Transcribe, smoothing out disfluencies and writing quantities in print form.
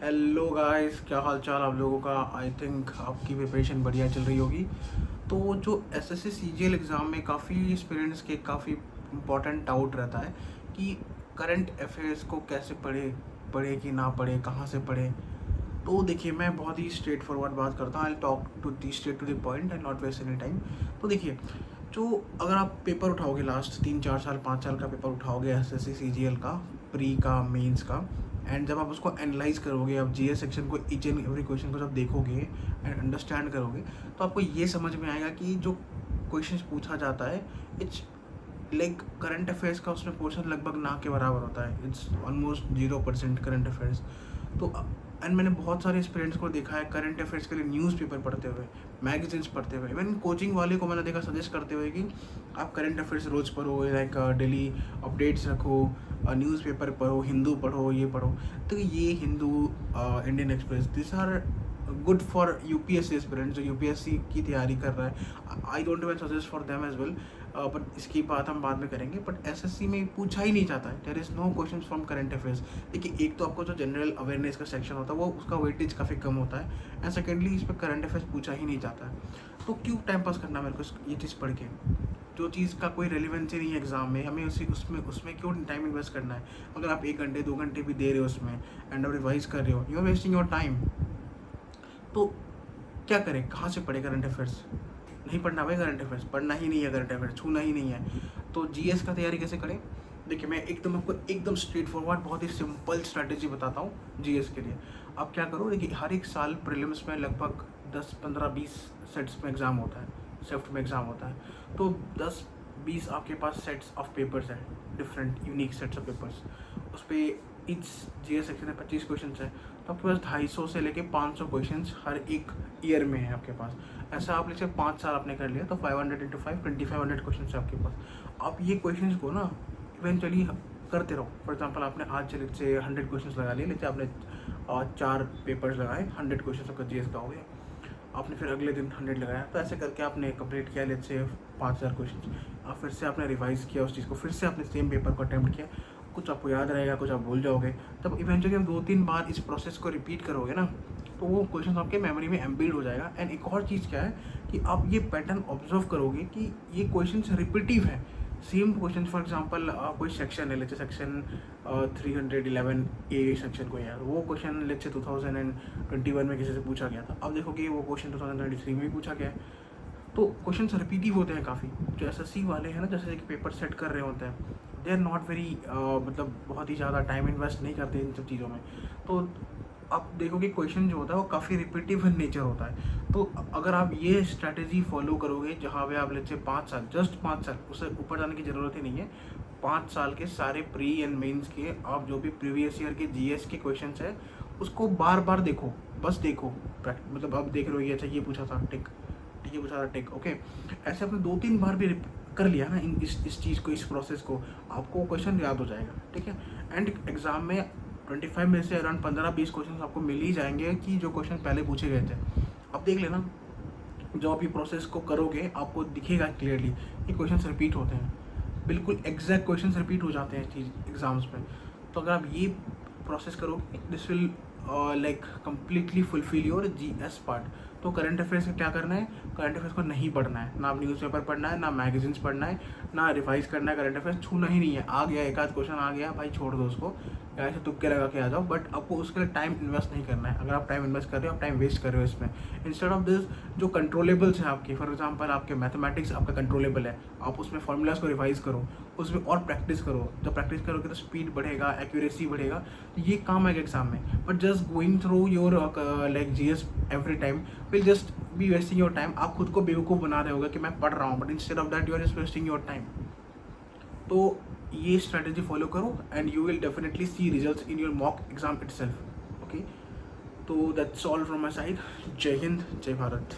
Hello guys, क्या हाल चाल आप लोगों का। आई थिंक आपकी प्रिपरेशन बढ़िया चल रही होगी। तो जो एसएससी सीजीएल एग्ज़ाम में काफ़ी स्टूडेंट्स के काफ़ी इंपॉर्टेंट डाउट रहता है कि करंट अफेयर्स को कैसे पढ़े, पढ़े कि ना पढ़े, कहाँ से पढ़े। तो देखिए, मैं बहुत ही स्ट्रेट फॉरवर्ड बात करता हूँ। I talk to the straight to the point and not waste any time. तो देखिए, जो अगर आप पेपर उठाओगे, लास्ट 3 4 साल 5 साल का पेपर उठाओगे एसएससी सीजीएल का, प्री का, मेंस का, एंड जब आप उसको एनालाइज करोगे, आप जीएस सेक्शन को ईच एंड एवरी क्वेश्चन को जब देखोगे एंड अंडरस्टैंड करोगे, तो आपको ये समझ में आएगा कि जो क्वेश्चन पूछा जाता है, इट्स लाइक करंट अफेयर्स का उसमें पोर्शन लगभग ना के बराबर होता है। It's almost 0% current affairs. तो एंड मैंने बहुत सारे स्टूडेंट्स को देखा है करंट अफेयर्स के लिए न्यूज़पेपर पढ़ते हुए, मैगजीन्स पढ़ते हुए। इवन कोचिंग वाले को मैंने देखा सजेस्ट करते हुए कि आप करंट अफेयर्स रोज़ पढ़ो, लाइक डेली अपडेट्स रखो, न्यूज़पेपर पढ़ो, हिंदू पढ़ो, ये पढ़ो। तो ये Hindu, Indian Express, this are good for UPSC aspirants जो यूपीएससी की तैयारी कर रहा है। I don't even suggest for them as well, but इसकी बात हम बाद में करेंगे। बट एसएससी में पूछा ही नहीं जाता है, there is no question from current affairs. देखिए, एक तो आपको जो जनरल अवेयरनेस का सेक्शन होता है वो उसका वेटेज काफ़ी कम होता है, एंड सेकेंडली इस पर करंट अफेयर्स पूछा ही नहीं जाता है। तो क्यों टाइम पास करना मेरे को ये चीज़ पढ़ के, जो चीज़ का कोई रेलिवेंस ही नहीं है एग्जाम में, हमें उसमें क्यों टाइम इन्वेस्ट करना है। अगर आप 1 घंटे 2 घंटे भी दे रहे हो उसमें एंड आप रिवाइज कर रहे हो, you are wasting your time. तो क्या करें, कहाँ से पढ़े करंट अफेयर्स। नहीं पढ़ना भाई, करंट अफेयर्स पढ़ना ही नहीं है, करंट अफेयर्स छूना ही नहीं है। तो जीएस का तैयारी कैसे करें। देखिए, मैं एकदम आपको एकदम स्ट्रेट फॉरवर्ड बहुत ही सिंपल स्ट्रैटेजी बताता हूँ जीएस के लिए। आप क्या करो, देखिए, हर एक साल प्रीलिम्स में लगभग 10 15 20 सेट्स में एग्ज़ाम होता है, शिफ्ट में एग्ज़ाम होता है। तो 10 20 आपके पास सेट्स ऑफ पेपर्स हैं, different unique sets of papers. उस पर ईच जीएस सेक्शन में 25 क्वेश्चन है। तो आपके पास 250 से लेके 500 क्वेश्चन हर एक ईयर में है आपके पास। ऐसा आप लेके 5 साल आपने कर लिया तो 500 इंटू 5 2500 क्वेश्चन है आपके पास। आप ये क्वेश्चन को ना इवेंचुअली करते रहो। फॉर एग्जाम्पल, आपने आज से 100 क्वेश्चन लगा लिए, लेते आपने 4 पेपर्स लगाए, 100 क्वेश्चन आपका जीएस का हो गया। आपने फिर अगले दिन 100 लगाया, तो ऐसे करके आपने कंप्लीट किया, लेट से 5000 क्वेश्चन। आप फिर से आपने रिवाइज किया उस चीज़ को, फिर से आपने सेम पेपर को अटैम्प्ट किया। कुछ आपको याद रहेगा, कुछ आप भूल जाओगे। तब इवेंचुअली आप 2 3 बार इस प्रोसेस को रिपीट करोगे ना, तो वो क्वेश्चन आपके मेमोरी में एम्बेड हो जाएगा। एंड एक और चीज़ क्या है कि आप ये पैटर्न ऑब्जर्व करोगे कि ये क्वेश्चन रिपीटिव है। सेम क्वेश्चन, फॉर एग्जाम्पल कोई सेक्शन है, लेट्स सेक्शन 311A सेक्शन को, यार वो क्वेश्चन लेट्स से 2021 में किसी से पूछा गया था। अब देखोगे वो क्वेश्चन 2023 में भी पूछा गया है। तो क्वेश्चन रिपीटिव होते हैं काफ़ी। जो एसएससी वाले हैं ना, जैसे कि पेपर सेट कर रहे होते हैं, दे आर नॉट वेरी, मतलब बहुत ही ज़्यादा टाइम इन्वेस्ट नहीं करते इन सब चीज़ों में। तो आप देखोगे क्वेश्चन जो होता है वो काफ़ी रिपीटिव इन नेचर होता है। तो अगर आप ये स्ट्रैटेजी फॉलो करोगे, जहाँ पे आप लेट्स से 5 साल, जस्ट 5 साल, उससे ऊपर जाने की ज़रूरत ही नहीं है, 5 साल के सारे प्री एंड मेंस के आप जो भी प्रीवियस ईयर के जीएस के क्वेश्चन है उसको बार बार देखो, बस देखो। मतलब आप देख रहे हो, ये अच्छा ये पूछा था, टिक, ठीक है, पूछा था, टिक, ओके। ऐसे आपने 2 3 बार भी कर लिया ना इस चीज़ को, इस प्रोसेस को, आपको क्वेश्चन याद हो जाएगा, ठीक है। एंड एग्जाम में 25 में से अराउंड 15 20 क्वेश्चन आपको मिल ही जाएंगे कि जो क्वेश्चन पहले पूछे गए थे। अब देख लेना, जब आप ये प्रोसेस को करोगे आपको दिखेगा क्लियरली कि क्वेश्चन रिपीट होते हैं, बिल्कुल एग्जैक्ट क्वेश्चन रिपीट हो जाते हैं चीज़ एग्जाम्स में। तो अगर आप ये प्रोसेस करोगे, this will like completely fulfil your GS part. तो करंट अफेयर्स का क्या करना है, करंट अफेयर्स को नहीं पढ़ना है, ना न्यूज़पेपर पढ़ना है, ना मैगजीन्स पढ़ना है, ना रिवाइज करना है। करंट अफेयर्स छूना ही नहीं है। आ गया एक आध क्वेश्चन आ गया, भाई छोड़ दो उसको, या ऐसे तुक्के लगा के आ जाओ, बट आपको उसके लिए टाइम इन्वेस्ट नहीं करना है। अगर आप टाइम इन्वेस्ट कर रहे हो, आप टाइम वेस्ट कर रहे हो इसमें। इंस्टेड ऑफ दिस, जो कंट्रोलेबल्स हैं आपके, फॉर एग्जांपल आपके मैथमेटिक्स आपका कंट्रोलेबल है, आप उसमें फॉर्मूलाज को रिवाइज करो, उसमें और प्रैक्टिस करो। जब प्रैक्टिस करोगे तो स्पीड बढ़ेगा, एक्यूरेसी बढ़ेगा, तो ये काम आएगा एग्जाम में। But just going through your like GS every time will just be wasting your time. आप खुद को बेवकूफ़ बना रहे होगे कि मैं पढ़ रहा हूँ, but instead of that you are just wasting your time. तो ये स्ट्रैटेजी फॉलो करो and you will definitely see results in your mock exam itself, okay. तो that's all from my side. Jai Hind, जय भारत।